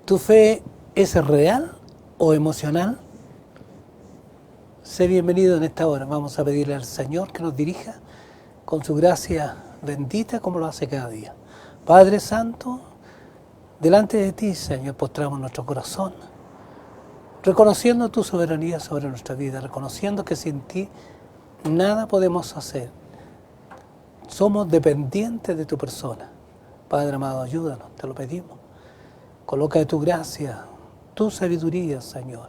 ¿Tu fe es real o emocional? Sé bienvenido en esta hora. Vamos a pedirle al Señor que nos dirija con su gracia bendita como lo hace cada día. Padre Santo, delante de ti, Señor, postramos nuestro corazón, reconociendo tu soberanía sobre nuestra vida, reconociendo que sin ti nada podemos hacer. Somos dependientes de tu persona. Padre amado, ayúdanos, te lo pedimos. Coloca de tu gracia, tu sabiduría, Señor.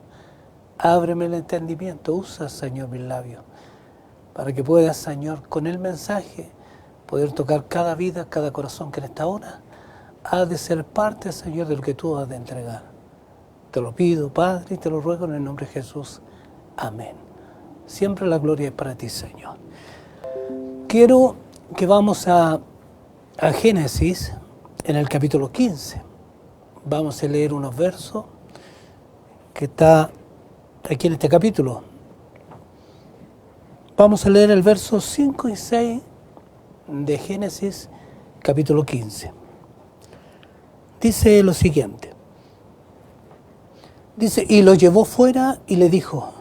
Ábreme el entendimiento, usa, Señor, mis labios, para que puedas, Señor, con el mensaje, poder tocar cada vida, cada corazón que en esta hora ha de ser parte, Señor, de lo que tú has de entregar. Te lo pido, Padre, y te lo ruego en el nombre de Jesús. Amén. Siempre la gloria es para ti, Señor. Quiero que vamos a Génesis, en el capítulo 15. Vamos a leer unos versos que está aquí en este capítulo. Vamos a leer el verso 5 y 6 de Génesis, capítulo 15. Dice lo siguiente. Dice, y lo llevó fuera y le dijo,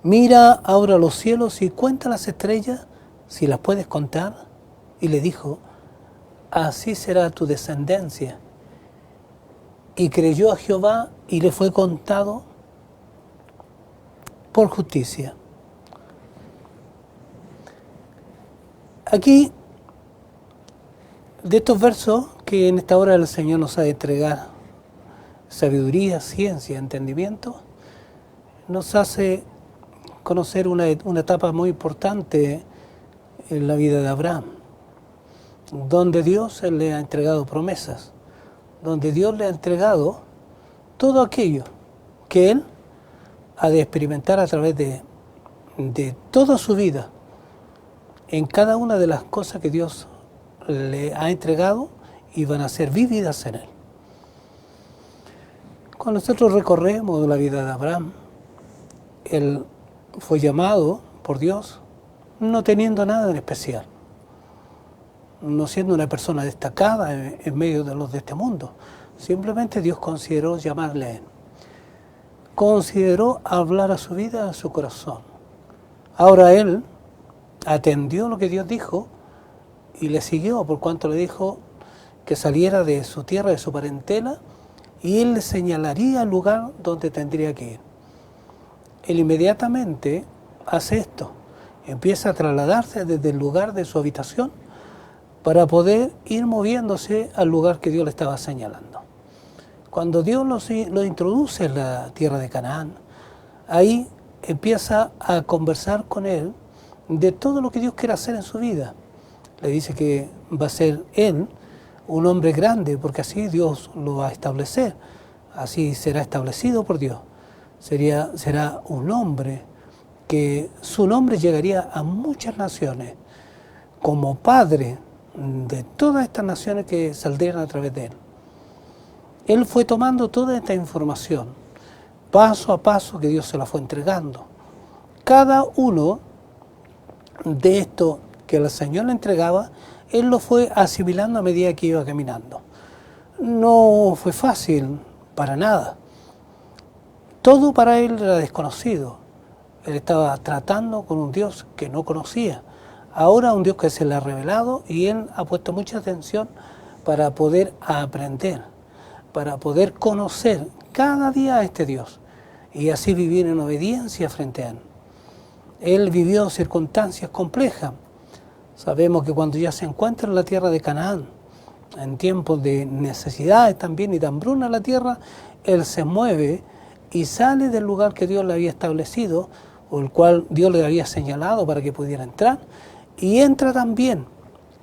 mira ahora los cielos y cuenta las estrellas, si las puedes contar. Y le dijo, así será tu descendencia. Y creyó a Jehová y le fue contado por justicia. Aquí, de estos versos que en esta hora el Señor nos ha de entregar sabiduría, ciencia, entendimiento, nos hace conocer una etapa muy importante en la vida de Abraham, donde Dios le ha entregado promesas, donde Dios le ha entregado todo aquello que él ha de experimentar a través de toda su vida, en cada una de las cosas que Dios le ha entregado y van a ser vividas en él. Cuando nosotros recorremos la vida de Abraham, él fue llamado por Dios no teniendo nada en especial, no siendo una persona destacada en medio de los de este mundo. Simplemente Dios consideró llamarle a él. Consideró hablar a su vida, a su corazón. Ahora él atendió lo que Dios dijo y le siguió, por cuanto le dijo que saliera de su tierra, de su parentela, y él le señalaría el lugar donde tendría que ir. Él inmediatamente hace esto, empieza a trasladarse desde el lugar de su habitación para poder ir moviéndose al lugar que Dios le estaba señalando. Cuando Dios lo introduce en la tierra de Canaán, ahí empieza a conversar con él de todo lo que Dios quiere hacer en su vida. Le dice que va a ser él un hombre grande, porque así Dios lo va a establecer, así será establecido por Dios. Será un hombre que su nombre llegaría a muchas naciones, como padre de todas estas naciones que saldrían a través de él. Él fue tomando toda esta información, paso a paso que Dios se la fue entregando. Cada uno de esto que el Señor le entregaba, él lo fue asimilando a medida que iba caminando. No fue fácil, para nada. Todo para él era desconocido. Él estaba tratando con un Dios que no conocía. Ahora un Dios que se le ha revelado y él ha puesto mucha atención para poder aprender, para poder conocer cada día a este Dios y así vivir en obediencia frente a él. Él vivió circunstancias complejas. Sabemos que cuando ya se encuentra en la tierra de Canaán, en tiempos de necesidades también y de hambruna en la tierra, él se mueve y sale del lugar que Dios le había establecido, o el cual Dios le había señalado para que pudiera entrar, y entra también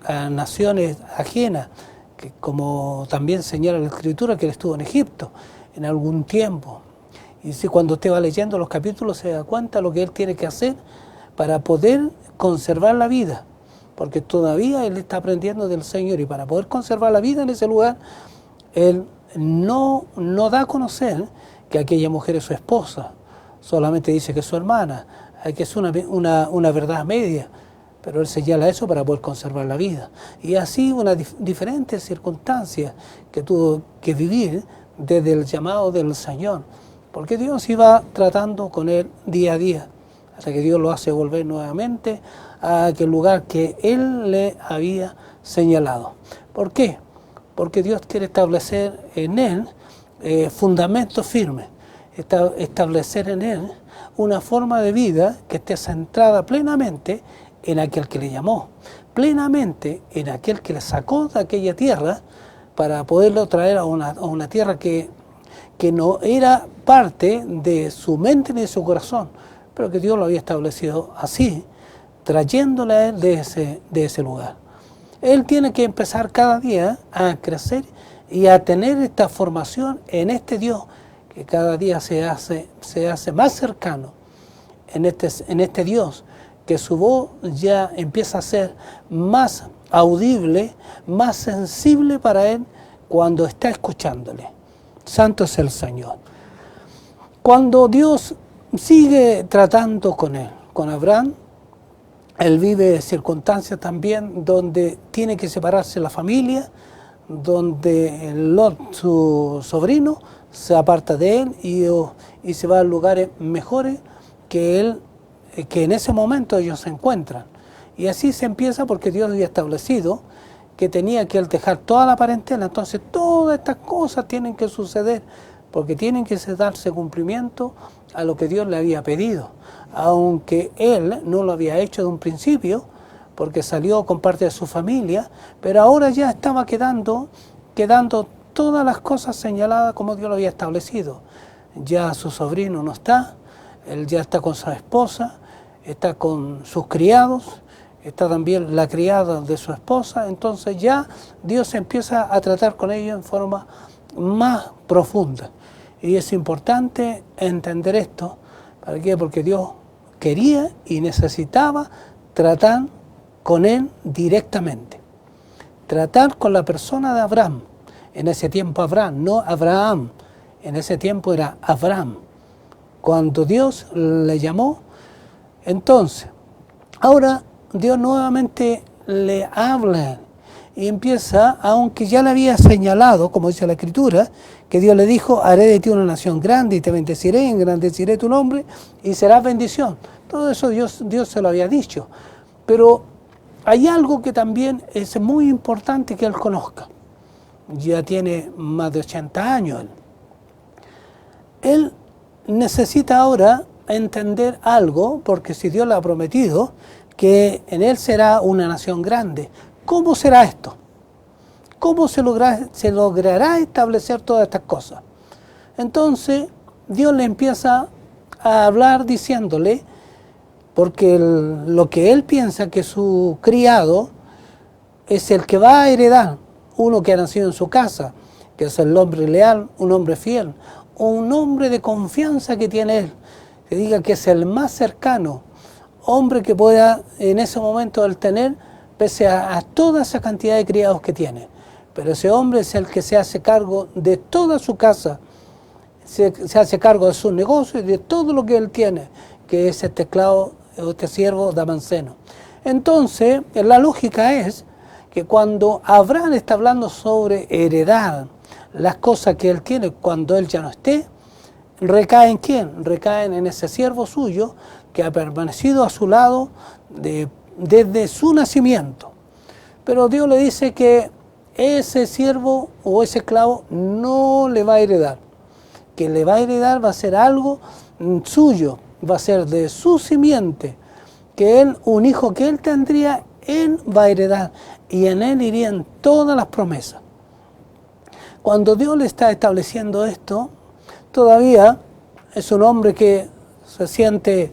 a naciones ajenas, que como también señala la Escritura que él estuvo en Egipto en algún tiempo. Y si cuando usted va leyendo los capítulos se da cuenta lo que él tiene que hacer para poder conservar la vida, porque todavía él está aprendiendo del Señor, y para poder conservar la vida en ese lugar, él no da a conocer que aquella mujer es su esposa, solamente dice que es su hermana, que es una verdad media, pero él señala eso para poder conservar la vida. Y así unas diferentes circunstancias que tuvo que vivir desde el llamado del Señor, porque Dios iba tratando con él día a día, hasta que Dios lo hace volver nuevamente a aquel lugar que Él le había señalado. ¿Por qué? Porque Dios quiere establecer en él fundamentos firmes, establecer en él una forma de vida que esté centrada plenamente en aquel que le llamó, plenamente en aquel que le sacó de aquella tierra para poderlo traer a una tierra que no era parte de su mente ni de su corazón, pero que Dios lo había establecido así, trayéndole a él de ese lugar. Él tiene que empezar cada día a crecer y a tener esta formación en este Dios que cada día se hace más cercano, en este Dios, que su voz ya empieza a ser más audible, más sensible para él cuando está escuchándole. Santo es el Señor. Cuando Dios sigue tratando con él, con Abraham, él vive circunstancias también donde tiene que separarse la familia, donde Lot, su sobrino, se aparta de él y se va a lugares mejores que en ese momento ellos se encuentran. Y así se empieza porque Dios había establecido que tenía que dejar toda la parentela. Entonces todas estas cosas tienen que suceder porque tienen que darse cumplimiento a lo que Dios le había pedido, aunque él no lo había hecho de un principio porque salió con parte de su familia, pero ahora ya estaba quedando todas las cosas señaladas como Dios lo había establecido. Ya su sobrino no está, él ya está con su esposa, está con sus criados, está también la criada de su esposa, entonces ya Dios empieza a tratar con ellos en forma más profunda. Y es importante entender esto. ¿Para qué? Porque Dios quería y necesitaba tratar con él directamente. Tratar con la persona de Abraham. En ese tiempo Abraham, no Abraham. En ese tiempo era Abraham. Cuando Dios le llamó, entonces, ahora Dios nuevamente le habla y empieza, aunque ya le había señalado, como dice la Escritura, que Dios le dijo, haré de ti una nación grande y te bendeciré, engrandeceré tu nombre y serás bendición. Todo eso Dios se lo había dicho. Pero hay algo que también es muy importante que él conozca. Ya tiene más de 80 años él. Él necesita ahora entender algo, porque si Dios le ha prometido que en él será una nación grande, ¿cómo será esto? ¿Cómo se logrará establecer todas estas cosas? Entonces Dios le empieza a hablar diciéndole, porque lo que él piensa que su criado es el que va a heredar, uno que ha nacido en su casa, que es el hombre leal, un hombre fiel, un hombre de confianza que tiene él, que diga que es el más cercano, hombre que pueda en ese momento él tener, pese a toda esa cantidad de criados que tiene. Pero ese hombre es el que se hace cargo de toda su casa, se hace cargo de sus negocios y de todo lo que él tiene, que es este esclavo, este siervo Damaseno. Entonces, la lógica es que cuando Abraham está hablando sobre heredar las cosas que él tiene cuando él ya no esté, ¿recae en quién? Recaen en ese siervo suyo que ha permanecido a su lado desde su nacimiento. Pero Dios le dice que ese siervo o ese esclavo no le va a heredar. Que le va a heredar va a ser algo suyo, va a ser de su simiente, que él, un hijo que él tendría, él va a heredar y en él irían todas las promesas. Cuando Dios le está estableciendo esto, todavía es un hombre que se siente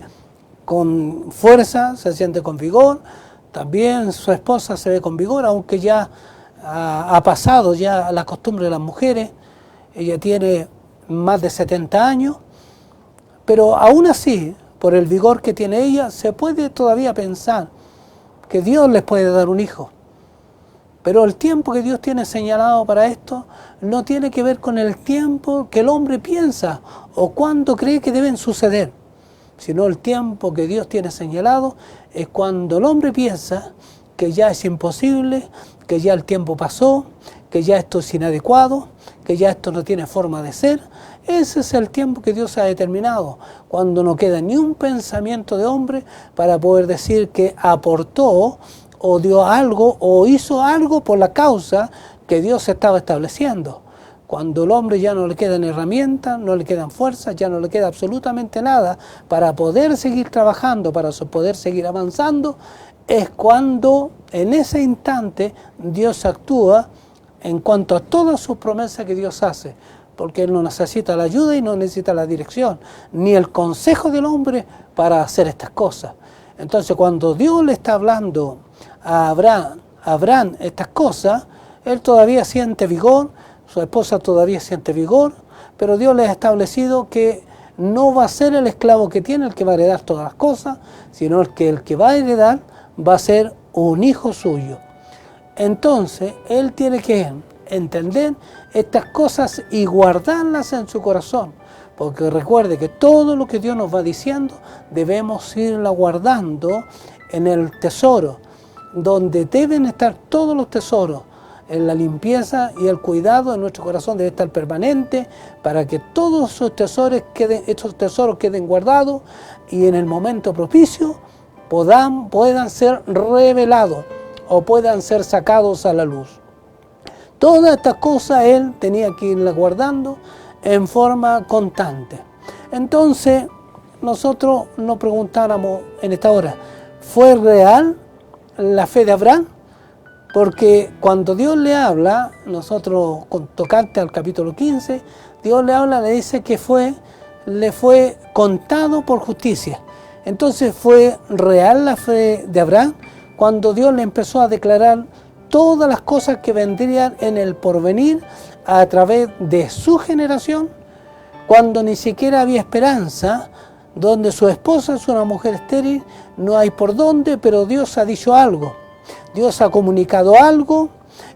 con fuerza, se siente con vigor, también su esposa se ve con vigor, aunque ya ha pasado ya la costumbre de las mujeres, ella tiene más de 70 años, pero aún así, por el vigor que tiene ella, se puede todavía pensar que Dios les puede dar un hijo. Pero el tiempo que Dios tiene señalado para esto no tiene que ver con el tiempo que el hombre piensa o cuándo cree que deben suceder, sino el tiempo que Dios tiene señalado es cuando el hombre piensa que ya es imposible, que ya el tiempo pasó, que ya esto es inadecuado, que ya esto no tiene forma de ser. Ese es el tiempo que Dios ha determinado, cuando no queda ni un pensamiento de hombre para poder decir que aportó o dio algo o hizo algo por la causa que Dios estaba estableciendo. Cuando el hombre ya no le quedan herramientas, no le quedan fuerzas, ya no le queda absolutamente nada para poder seguir trabajando, para poder seguir avanzando, es cuando en ese instante Dios actúa en cuanto a todas sus promesas que Dios hace, porque Él no necesita la ayuda y no necesita la dirección, ni el consejo del hombre para hacer estas cosas. Entonces, cuando Dios le está hablando a Abraham estas cosas, él todavía siente vigor, su esposa todavía siente vigor, pero Dios le ha establecido que no va a ser el esclavo que tiene el que va a heredar todas las cosas, sino el que va a heredar va a ser un hijo suyo. Entonces, él tiene que entender estas cosas y guardarlas en su corazón, porque recuerde que todo lo que Dios nos va diciendo debemos irla guardando en el tesoro, donde deben estar todos los tesoros. En la limpieza y el cuidado de nuestro corazón debe estar permanente para que todos estos tesoros queden guardados y en el momento propicio puedan ser revelados o puedan ser sacados a la luz. Todas estas cosas él tenía que irlas guardando en forma constante. Entonces, nosotros nos preguntáramos en esta hora, ¿fue real la fe de Abraham? Porque cuando Dios le habla, nosotros, con tocante al capítulo 15, Dios le habla, le dice que le fue contado por justicia. Entonces, ¿fue real la fe de Abraham? Cuando Dios le empezó a declarar todas las cosas que vendrían en el porvenir a través de su generación, cuando ni siquiera había esperanza, donde su esposa es una mujer estéril, no hay por dónde, pero Dios ha dicho algo. Dios ha comunicado algo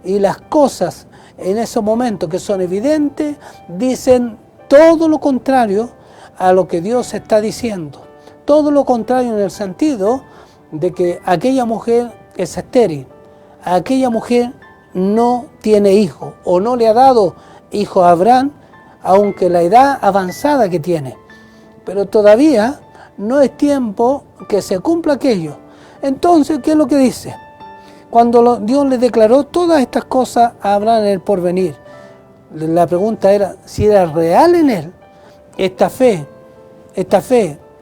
y las cosas en ese momento que son evidentes dicen todo lo contrario a lo que Dios está diciendo. Todo lo contrario en el sentido de que aquella mujer es estéril, aquella mujer no tiene hijo o no le ha dado hijo a Abraham, aunque la edad avanzada que tiene. Pero todavía no es tiempo que se cumpla aquello. Entonces, ¿qué es lo que dice? Cuando Dios le declaró todas estas cosas a Abraham en el porvenir, la pregunta era si era real en él esta fe,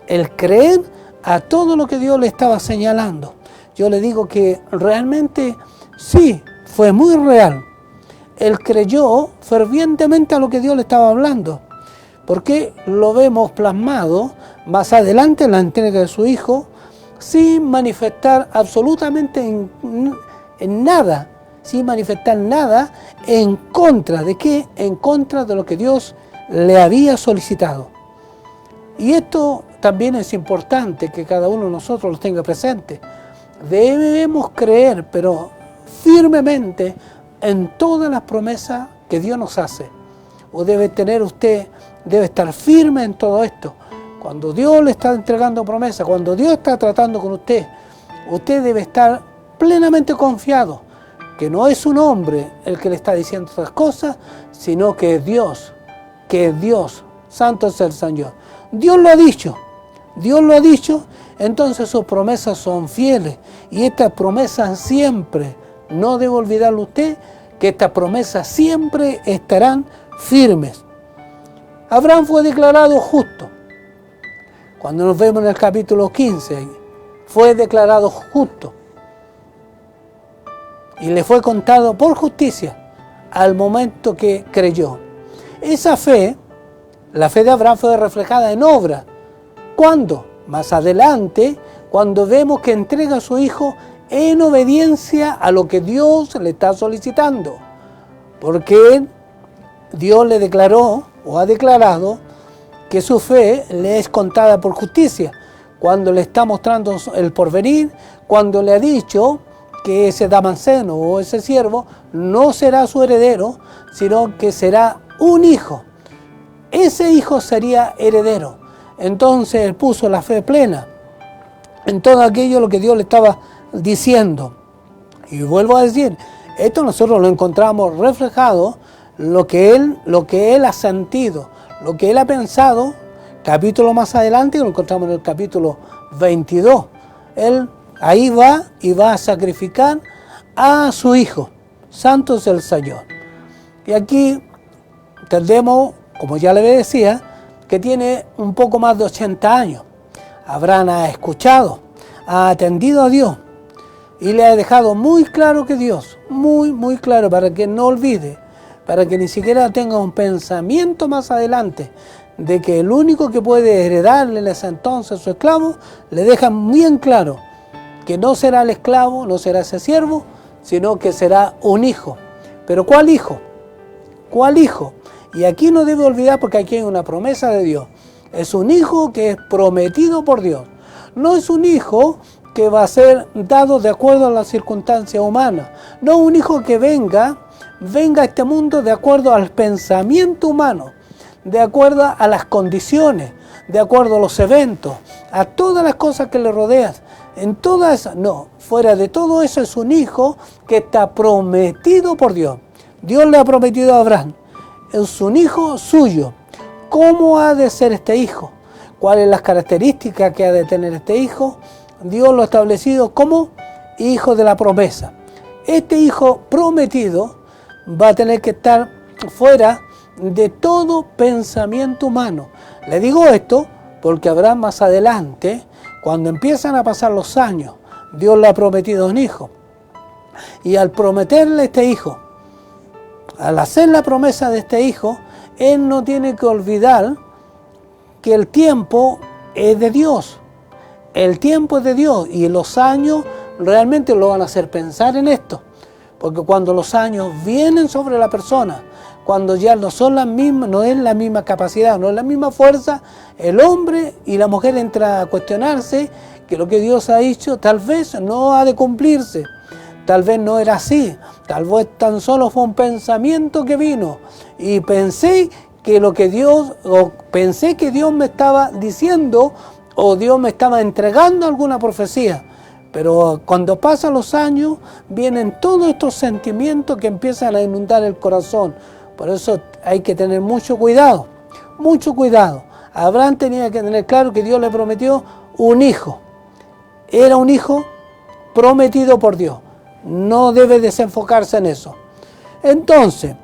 el creer a todo lo que Dios le estaba señalando. Yo le digo que realmente sí, fue muy real. Él creyó fervientemente a lo que Dios le estaba hablando, porque lo vemos plasmado más adelante en la entrega de su hijo, sin manifestar absolutamente en nada, sin manifestar nada en contra de qué, en contra de lo que Dios le había solicitado. Y esto también es importante que cada uno de nosotros lo tenga presente. Debemos creer, pero firmemente, en todas las promesas que Dios nos hace. O debe estar firme en todo esto. Cuando Dios le está entregando promesas, cuando Dios está tratando con usted debe estar plenamente confiado que no es un hombre el que le está diciendo estas cosas, sino que es Dios, santo es el Señor. Dios lo ha dicho, entonces sus promesas son fieles y estas promesas siempre, no debe olvidarlo usted, que estas promesas siempre estarán firmes. Abraham fue declarado justo. Cuando nos vemos en el capítulo 15, fue declarado justo y le fue contado por justicia al momento que creyó. Esa fe, la fe de Abraham, fue reflejada en obra. ¿Cuándo? Más adelante, cuando vemos que entrega a su hijo en obediencia a lo que Dios le está solicitando. Porque Dios le declaró o ha declarado que su fe le es contada por justicia, cuando le está mostrando el porvenir, cuando le ha dicho que ese Damaseno o ese siervo no será su heredero, sino que será un hijo. Ese hijo sería heredero. Entonces él puso la fe plena en todo aquello lo que Dios le estaba diciendo. Y vuelvo a decir, esto nosotros lo encontramos reflejado lo que él ha sentido, lo que él ha pensado. Capítulo más adelante, lo encontramos en el capítulo 22. Él ahí va y va a sacrificar a su hijo. Santo es el Señor. Y aquí entendemos, como ya le decía, que tiene un poco más de 80 años. Abraham ha escuchado, ha atendido a Dios y le ha dejado muy claro que Dios, muy claro, para que no olvide, para que ni siquiera tenga un pensamiento más adelante de que el único que puede heredarle en ese entonces a su esclavo, le deja bien claro que no será el esclavo, no será ese siervo, sino que será un hijo. ¿Pero cuál hijo? ¿Cuál hijo? Y aquí no debe olvidar, porque aquí hay una promesa de Dios. Es un hijo que es prometido por Dios. No es un hijo que va a ser dado de acuerdo a las circunstancias humanas. No un hijo que venga a este mundo de acuerdo al pensamiento humano, de acuerdo a las condiciones, de acuerdo a los eventos, a todas las cosas que le rodean. En todas esas, no, fuera de todo eso es un hijo que está prometido por Dios. Dios le ha prometido a Abraham, es un hijo suyo. ¿Cómo ha de ser este hijo? ¿Cuáles las características que ha de tener este hijo? Dios lo ha establecido como hijo de la promesa. Este hijo prometido va a tener que estar fuera de todo pensamiento humano. Le digo esto porque Abraham más adelante, cuando empiezan a pasar los años, Dios le ha prometido un hijo. Y al prometerle este hijo, al hacer la promesa de este hijo, él no tiene que olvidar que el tiempo es de Dios. El tiempo es de Dios y los años realmente lo van a hacer pensar en esto. Porque cuando los años vienen sobre la persona, cuando ya no son las mismas, no es la misma capacidad, no es la misma fuerza, el hombre y la mujer entran a cuestionarse que lo que Dios ha dicho tal vez no ha de cumplirse, tal vez no era así, tal vez tan solo fue un pensamiento que vino y pensé que pensé que Dios me estaba diciendo o Dios me estaba entregando alguna profecía. Pero cuando pasan los años, vienen todos estos sentimientos que empiezan a inundar el corazón. Por eso hay que tener mucho cuidado, mucho cuidado. Abraham tenía que tener claro que Dios le prometió un hijo. Era un hijo prometido por Dios. No debe desenfocarse en eso. Entonces,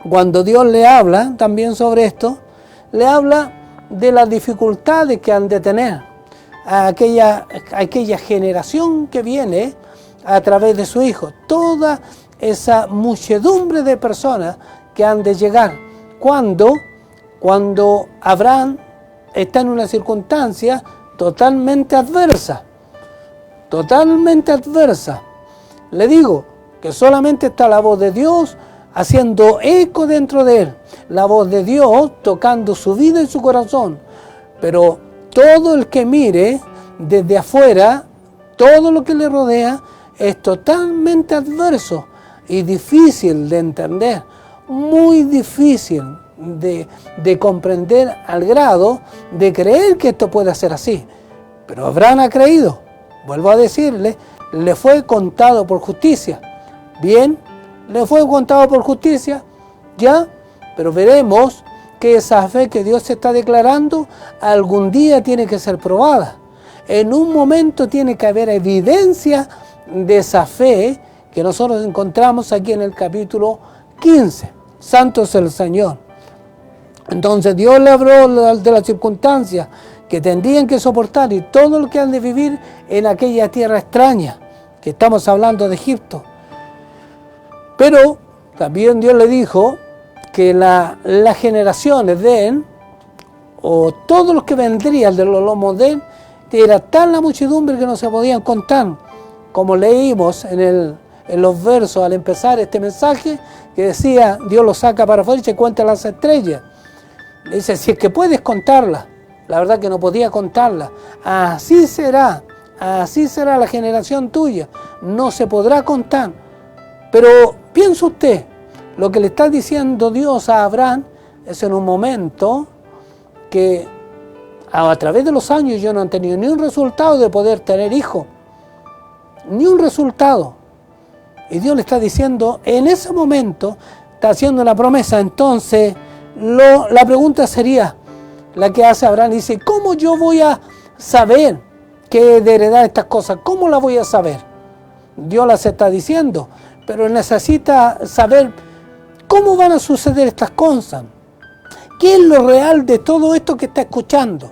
cuando Dios le habla también sobre esto, le habla de las dificultades que han de tener a aquella generación que viene a través de su hijo. Toda esa muchedumbre de personas que han de llegar cuando Abraham está en una circunstancia totalmente adversa. Totalmente adversa. Le digo que solamente está la voz de Dios haciendo eco dentro de él. La voz de Dios tocando su vida y su corazón. Pero todo el que mire desde afuera, todo lo que le rodea, es totalmente adverso y difícil de entender, muy difícil de comprender al grado de creer que esto puede ser así. Pero Abraham ha creído, vuelvo a decirle, le fue contado por justicia. Bien, le fue contado por justicia, ya, pero veremos que esa fe que Dios está declarando algún día tiene que ser probada. En un momento tiene que haber evidencia de esa fe que nosotros encontramos aquí en el capítulo 15. Santo es el Señor. Entonces Dios le habló de las circunstancias que tendrían que soportar y todo lo que han de vivir en aquella tierra extraña, que estamos hablando de Egipto. Pero también Dios le dijo que las generaciones de él, o todos los que vendrían de los lomos de él, era tal la muchedumbre que no se podían contar, como leímos en los versos al empezar este mensaje, que decía, Dios lo saca para afuera y se cuenta las estrellas. Le dice, si es que puedes contarlas. La verdad que no podía contarlas. Así será la generación tuya, no se podrá contar. Pero piensa usted, lo que le está diciendo Dios a Abraham es en un momento que a través de los años yo no han tenido ni un resultado de poder tener hijos, ni un resultado. Y Dios le está diciendo, en ese momento está haciendo una promesa. Entonces, la pregunta sería la que hace Abraham. Dice, ¿cómo yo voy a saber que he de heredar estas cosas? ¿Cómo las voy a saber? Dios las está diciendo, pero necesita saber cómo van a suceder estas cosas. ¿Qué es lo real de todo esto que está escuchando?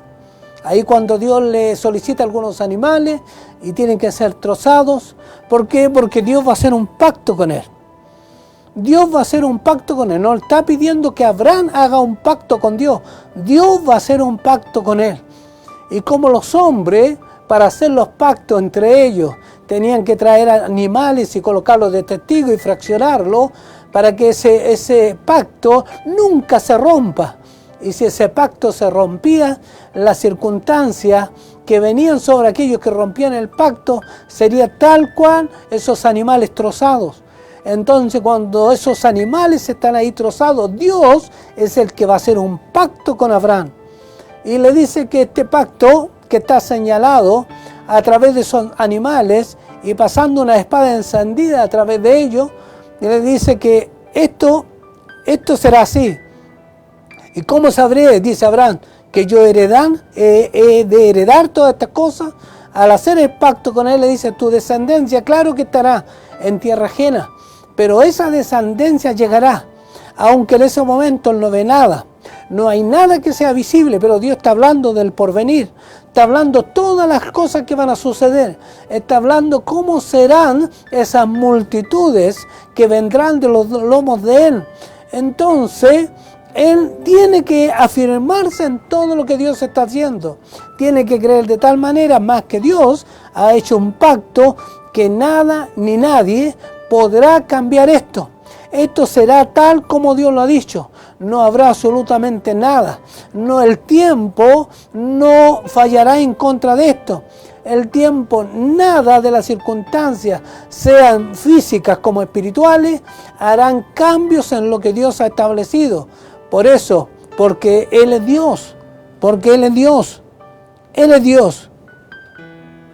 Ahí cuando Dios le solicita algunos animales y tienen que ser trozados. ¿Por qué? Porque Dios va a hacer un pacto con él. Dios va a hacer un pacto con él. No está pidiendo que Abraham haga un pacto con Dios. Dios va a hacer un pacto con él. Y como los hombres, para hacer los pactos entre ellos, tenían que traer animales y colocarlos de testigo y fraccionarlos para que ese pacto nunca se rompa. Y si ese pacto se rompía, las circunstancias que venían sobre aquellos que rompían el pacto sería tal cual esos animales trozados. Entonces, cuando esos animales están ahí trozados, Dios es el que va a hacer un pacto con Abraham. Y le dice que este pacto, que está señalado a través de esos animales y pasando una espada encendida a través de ellos, y le dice que esto será así. ¿Y cómo sabré, dice Abraham, que yo he de heredar todas estas cosas? Al hacer el pacto con él le dice, tu descendencia, claro que estará en tierra ajena, pero esa descendencia llegará, aunque en ese momento él no ve nada. No hay nada que sea visible, pero Dios está hablando del porvenir. Está hablando todas las cosas que van a suceder. Está hablando cómo serán esas multitudes que vendrán de los lomos de él. Entonces, él tiene que afirmarse en todo lo que Dios está haciendo. Tiene que creer de tal manera, más que Dios ha hecho un pacto, que nada ni nadie podrá cambiar esto. Esto será tal como Dios lo ha dicho. No habrá absolutamente nada. No, el tiempo no fallará en contra de esto. El tiempo, nada de las circunstancias, sean físicas como espirituales, harán cambios en lo que Dios ha establecido. Por eso, porque Él es Dios. Porque Él es Dios. Él es Dios.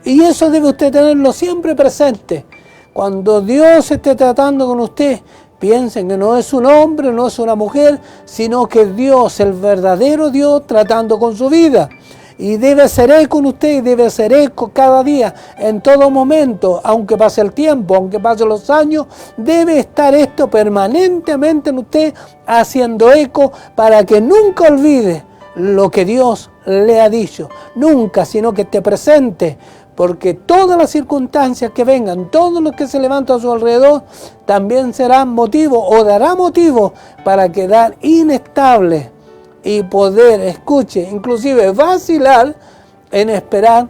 Y eso debe usted tenerlo siempre presente. Cuando Dios esté tratando con usted, piensen que no es un hombre, no es una mujer, sino que es Dios, el verdadero Dios, tratando con su vida. Y debe ser Él con usted, y debe ser Él cada día, en todo momento, aunque pase el tiempo, aunque pasen los años, debe estar esto permanentemente en usted, haciendo eco para que nunca olvide lo que Dios le ha dicho. Nunca, sino que esté presente. Porque todas las circunstancias que vengan, todo lo que se levanta a su alrededor, también serán motivo o dará motivo para quedar inestable y poder, escuche, inclusive vacilar en esperar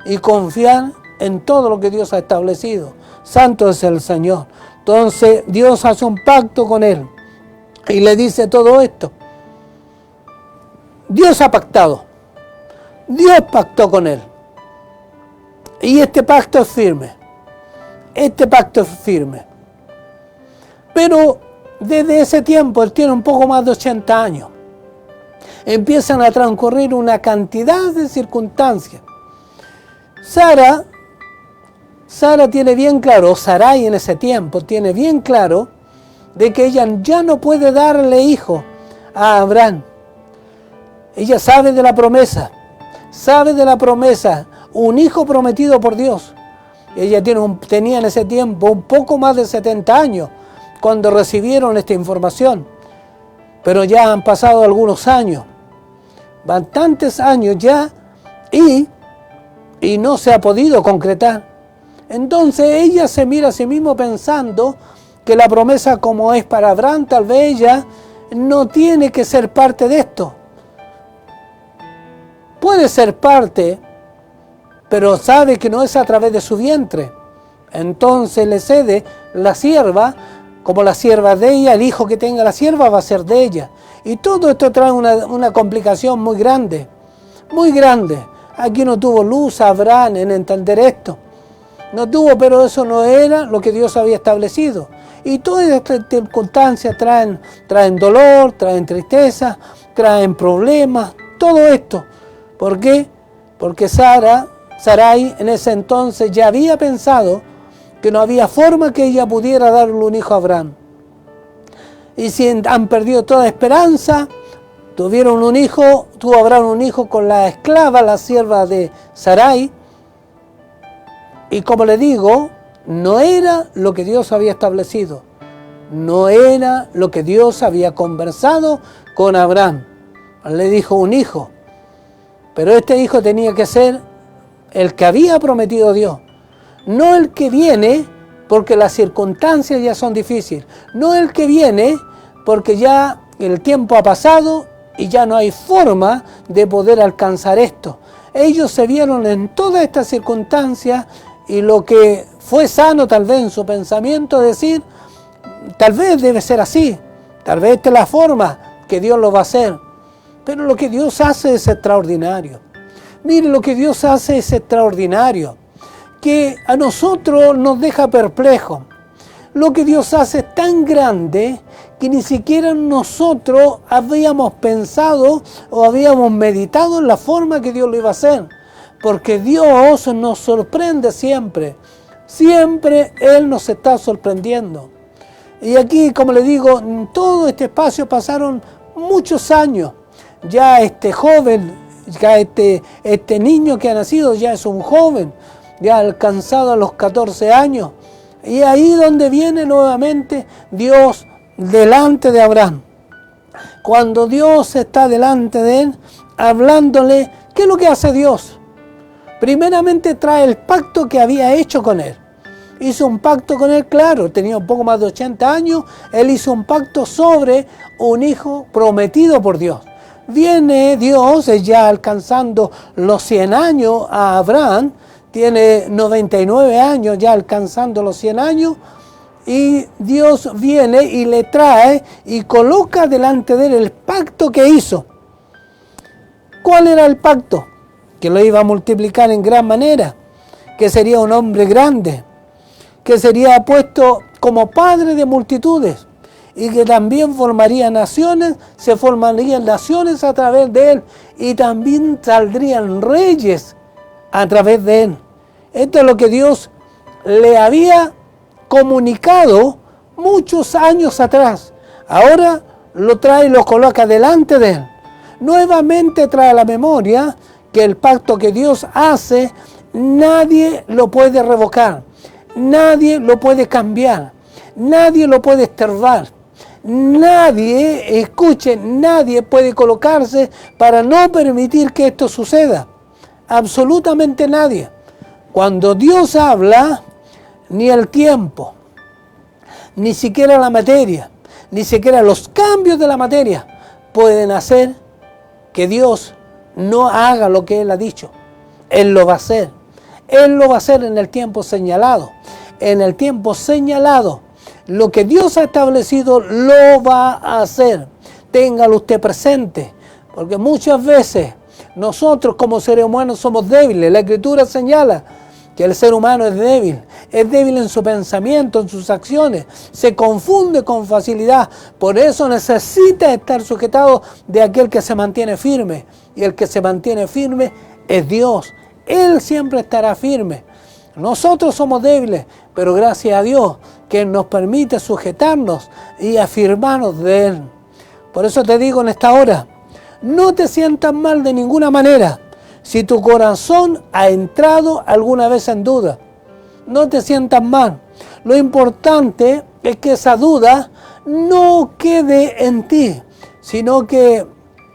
y confiar en todo lo que Dios ha establecido. Santo es el Señor. Entonces Dios hace un pacto con él y le dice todo esto. Dios ha pactado. Dios pactó con él. Y este pacto es firme. Este pacto es firme. Pero desde ese tiempo, él tiene un poco más de 80 años. Empiezan a transcurrir una cantidad de circunstancias. Sara tiene bien claro, Sarai en ese tiempo tiene bien claro de que ella ya no puede darle hijo a Abraham. Ella sabe de la promesa, un hijo prometido por Dios. Ella tenía en ese tiempo un poco más de 70 años cuando recibieron esta información. Pero ya han pasado algunos años, bastantes años ya, y no se ha podido concretar. Entonces ella se mira a sí misma pensando que la promesa, como es para Abraham, tal vez ella no tiene que ser parte de esto. Puede ser parte, pero sabe que no es a través de su vientre. Entonces le cede la sierva, como la sierva de ella, el hijo que tenga la sierva va a ser de ella. Y todo esto trae una complicación muy grande, muy grande. Aquí no tuvo luz Abraham en entender esto. No tuvo, pero eso no era lo que Dios había establecido. Y todas estas circunstancias traen dolor, traen tristeza, traen problemas, todo esto. ¿Por qué? Porque Sarai en ese entonces ya había pensado que no había forma que ella pudiera darle un hijo a Abraham. y si han perdido toda esperanza, tuvieron un hijo, tuvo Abraham un hijo con la esclava, la sierva de Sarai, y como le digo, no era lo que Dios había establecido, no era lo que Dios había conversado con Abraham. Le dijo un hijo, pero este hijo tenía que ser el que había prometido Dios, no el que viene porque las circunstancias ya son difíciles, no el que viene porque ya el tiempo ha pasado y ya no hay forma de poder alcanzar esto. Ellos se vieron en todas estas circunstancias y lo que fue sano tal vez en su pensamiento decir, tal vez debe ser así, tal vez esta es la forma que Dios lo va a hacer. Pero lo que Dios hace es extraordinario. Mire, lo que Dios hace es extraordinario, que a nosotros nos deja perplejos. Lo que Dios hace es tan grande que ni siquiera nosotros habíamos pensado o habíamos meditado en la forma que Dios lo iba a hacer. Porque Dios nos sorprende siempre. Siempre Él nos está sorprendiendo. Y aquí, como le digo, en todo este espacio pasaron muchos años. Ya este joven, ya este niño que ha nacido ya es un joven, ya ha alcanzado a los 14 años. Y ahí donde viene nuevamente Dios delante de Abraham. Cuando Dios está delante de él, hablándole, ¿qué es lo que hace Dios? Primeramente trae el pacto que había hecho con él. Hizo un pacto con él, claro, tenía un poco más de 80 años, él hizo un pacto sobre un hijo prometido por Dios. Viene Dios, ya alcanzando los 100 años a Abraham, tiene 99 años ya alcanzando los 100 años, y Dios viene y le trae y coloca delante de él el pacto que hizo. ¿Cuál era el pacto? Que lo iba a multiplicar en gran manera, que sería un hombre grande, que sería puesto como padre de multitudes y que también formaría naciones, se formarían naciones a través de él y también saldrían reyes a través de él. Esto es lo que Dios le había comunicado muchos años atrás. Ahora lo trae y lo coloca delante de él. Nuevamente trae a la memoria que el pacto que Dios hace, nadie lo puede revocar, nadie lo puede cambiar, nadie lo puede estorbar, nadie, escuche, nadie puede colocarse para no permitir que esto suceda, absolutamente nadie. Cuando Dios habla, ni el tiempo, ni siquiera la materia, ni siquiera los cambios de la materia pueden hacer que Dios no haga lo que Él ha dicho. Él lo va a hacer. Él lo va a hacer en el tiempo señalado. En el tiempo señalado, lo que Dios ha establecido lo va a hacer. Téngalo usted presente, porque muchas veces nosotros como seres humanos somos débiles. La Escritura señala que el ser humano es débil en su pensamiento, en sus acciones, se confunde con facilidad, por eso necesita estar sujetado de aquel que se mantiene firme, y el que se mantiene firme es Dios, Él siempre estará firme. Nosotros somos débiles, pero gracias a Dios que nos permite sujetarnos y afirmarnos de Él. Por eso te digo en esta hora, no te sientas mal de ninguna manera. Si tu corazón ha entrado alguna vez en duda, no te sientas mal. Lo importante es que esa duda no quede en ti, sino que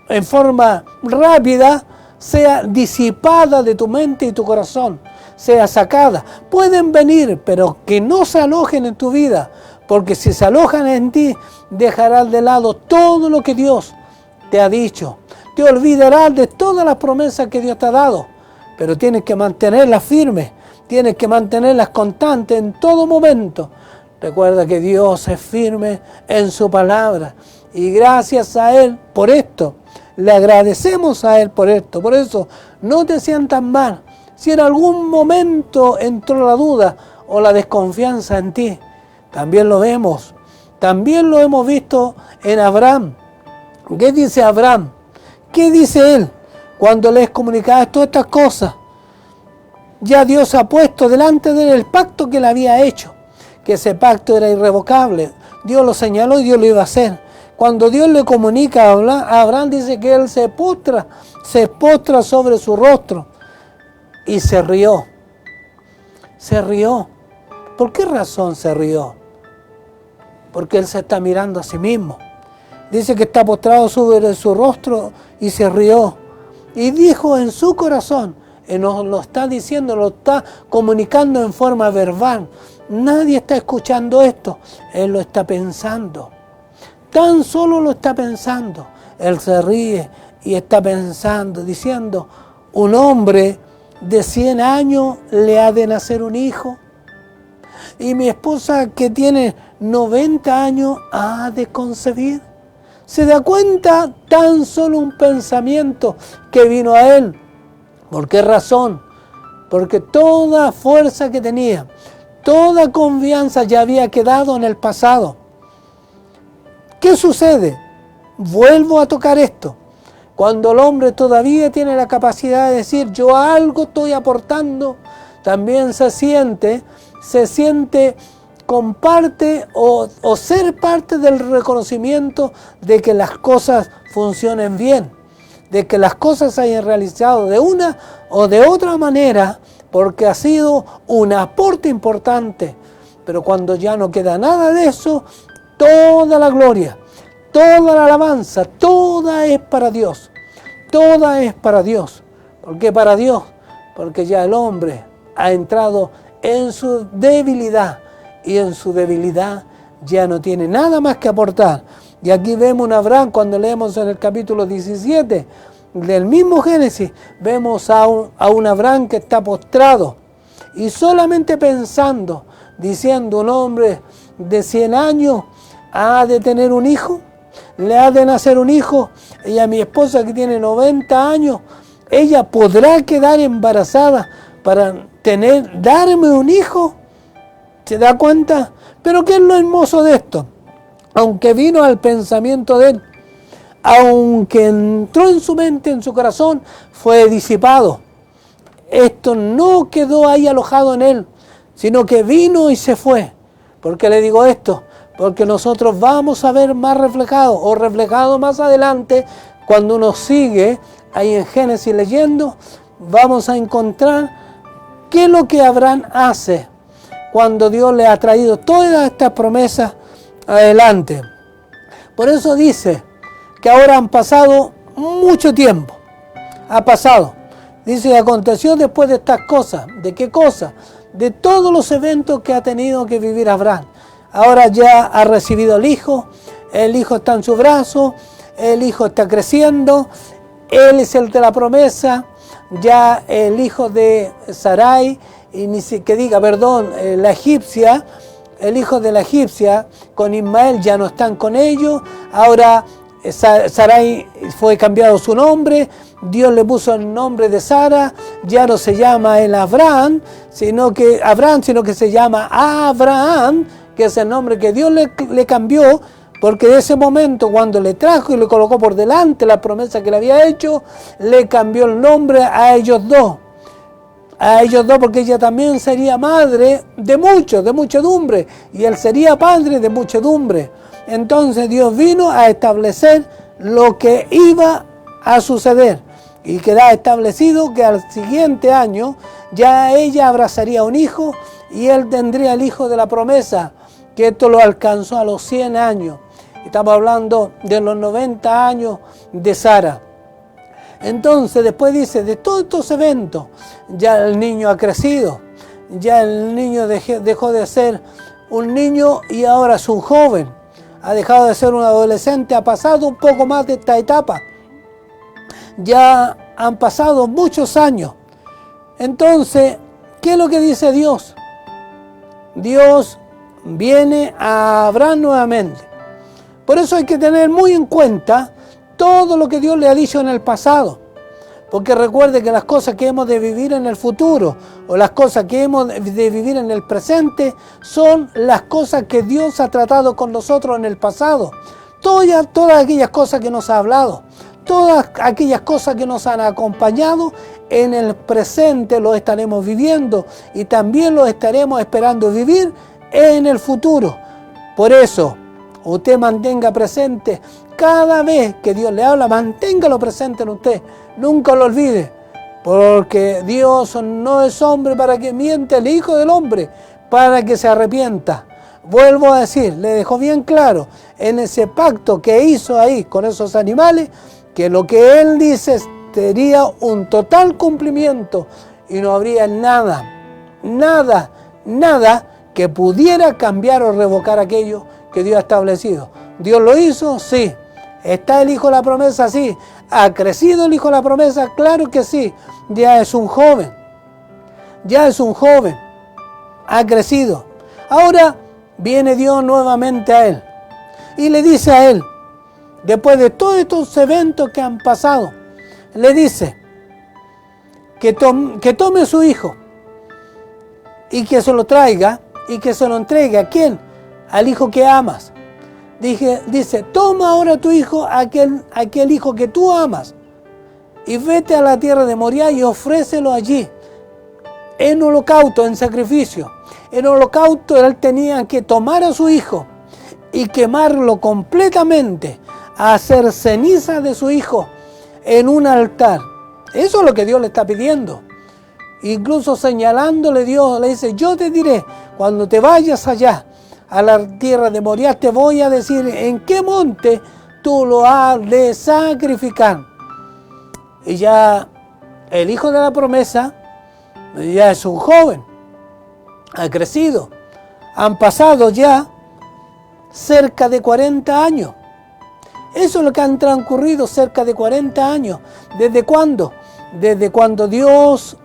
en forma rápida sea disipada de tu mente y tu corazón, sea sacada. Pueden venir, pero que no se alojen en tu vida, porque si se alojan en ti, dejarás de lado todo lo que Dios te ha dicho. Te olvidarás de todas las promesas que Dios te ha dado, pero tienes que mantenerlas firmes, tienes que mantenerlas constantes en todo momento. Recuerda que Dios es firme en su palabra y gracias a Él por esto, le agradecemos a Él por esto. Por eso no te sientas mal si en algún momento entró la duda o la desconfianza en ti. También lo vemos, también lo hemos visto en Abraham. ¿Qué dice Abraham? ¿Qué dice él cuando le es comunicadas todas estas cosas? Ya Dios ha puesto delante de él el pacto que le había hecho, que ese pacto era irrevocable. Dios lo señaló y Dios lo iba a hacer. Cuando Dios le comunica a Abraham, dice que él se postra sobre su rostro y se rió. Se rió. ¿Por qué razón se rió? Porque él se está mirando a sí mismo. Dice que está postrado sobre su rostro y se rió. Y dijo en su corazón, nos lo está diciendo, lo está comunicando en forma verbal. Nadie está escuchando esto, él lo está pensando. Tan solo lo está pensando. Él se ríe y está pensando, diciendo, un hombre de 100 años le ha de nacer un hijo. Y mi esposa que tiene 90 años ha de concebir. ¿Se da cuenta? Tan solo un pensamiento que vino a él. ¿Por qué razón? Porque toda fuerza que tenía, toda confianza ya había quedado en el pasado. ¿Qué sucede? Vuelvo a tocar esto. Cuando el hombre todavía tiene la capacidad de decir yo algo estoy aportando, también se siente con parte o ser parte del reconocimiento de que las cosas funcionen bien, de que las cosas se hayan realizado de una o de otra manera, porque ha sido un aporte importante. Pero cuando ya no queda nada de eso, toda la gloria, toda la alabanza, toda es para Dios. Toda es para Dios. ¿Por qué para Dios? Porque ya el hombre ha entrado en su debilidad y en su debilidad ya no tiene nada más que aportar. Y aquí vemos a Abraham, cuando leemos en el capítulo 17 del mismo Génesis, vemos a un Abraham que está postrado y solamente pensando, diciendo, un hombre de 100 años ha de tener un hijo, le ha de nacer un hijo, y a mi esposa que tiene 90 años, ella podrá quedar embarazada para darme un hijo. ¿Se da cuenta? Pero ¿qué es lo hermoso de esto? Aunque vino al pensamiento de él, aunque entró en su mente, en su corazón, fue disipado. Esto no quedó ahí alojado en él, sino que vino y se fue. ¿Por qué le digo esto? Porque nosotros vamos a ver más reflejado más adelante, cuando uno sigue ahí en Génesis leyendo, vamos a encontrar qué es lo que Abraham hace cuando Dios le ha traído todas estas promesas adelante. Por eso dice que ahora han pasado mucho tiempo. Ha pasado. Dice, aconteció después de estas cosas. ¿De qué cosas? De todos los eventos que ha tenido que vivir Abraham. Ahora ya ha recibido el hijo está en su brazo, el hijo está creciendo, él es el de la promesa, ya el hijo de Sarai, la egipcia, el hijo de la egipcia con Ismael ya no están con ellos, ahora Sarai fue cambiado su nombre, Dios le puso el nombre de Sara, ya no se llama el Abraham, sino que se llama Abraham, que es el nombre que Dios le cambió, porque de ese momento cuando le trajo y le colocó por delante la promesa que le había hecho, le cambió el nombre a ellos dos, porque ella también sería madre de muchos, de muchedumbre, y él sería padre de muchedumbre. Entonces Dios vino a establecer lo que iba a suceder, y queda establecido que al siguiente año ya ella abrazaría un hijo y él tendría el hijo de la promesa, que esto lo alcanzó a los 100 años. Estamos hablando de los 90 años de Sara. Entonces después dice, de todos estos eventos, ya el niño ha crecido, ya el niño dejó de ser un niño y ahora es un joven, ha dejado de ser un adolescente, ha pasado un poco más de esta etapa. Ya han pasado muchos años. Entonces, ¿qué es lo que dice Dios? Dios viene a Abraham nuevamente. Por eso hay que tener muy en cuenta todo lo que Dios le ha dicho en el pasado. Porque recuerde que las cosas que hemos de vivir en el futuro o las cosas que hemos de vivir en el presente son las cosas que Dios ha tratado con nosotros en el pasado. Todas aquellas cosas que nos ha hablado, todas aquellas cosas que nos han acompañado, en el presente lo estaremos viviendo y también lo estaremos esperando vivir en el futuro. Por eso, usted mantenga presente, cada vez que Dios le habla, manténgalo presente en usted, nunca lo olvide, porque Dios no es hombre para que miente, el Hijo del Hombre para que se arrepienta. Vuelvo a decir, le dejó bien claro en ese pacto que hizo ahí con esos animales, que lo que Él dice sería un total cumplimiento y no habría nada que pudiera cambiar o revocar aquello que Dios ha establecido. ¿Dios lo hizo? Sí. ¿Está el Hijo de la promesa? Sí. ¿Ha crecido el Hijo de la promesa? Claro que sí. Ya es un joven. Ha crecido. Ahora viene Dios nuevamente a él y le dice a él, después de todos estos eventos que han pasado, le dice que tome a su hijo y que se lo traiga y que se lo entregue. ¿A quién? Al hijo que amas. Dice, toma ahora a tu hijo, aquel hijo que tú amas, y vete a la tierra de Moriah y ofrécelo allí, en holocausto, en sacrificio. En holocausto él tenía que tomar a su hijo y quemarlo completamente, hacer ceniza de su hijo en un altar. Eso es lo que Dios le está pidiendo. Incluso señalándole, Dios le dice, yo te diré, cuando te vayas allá a la tierra de Moriah, te voy a decir en qué monte tú lo has de sacrificar. Y ya el hijo de la promesa ya es un joven, ha crecido, han pasado ya cerca de 40 años. Eso es lo que han transcurrido, cerca de 40 años. ¿Desde cuándo? Desde cuando Dios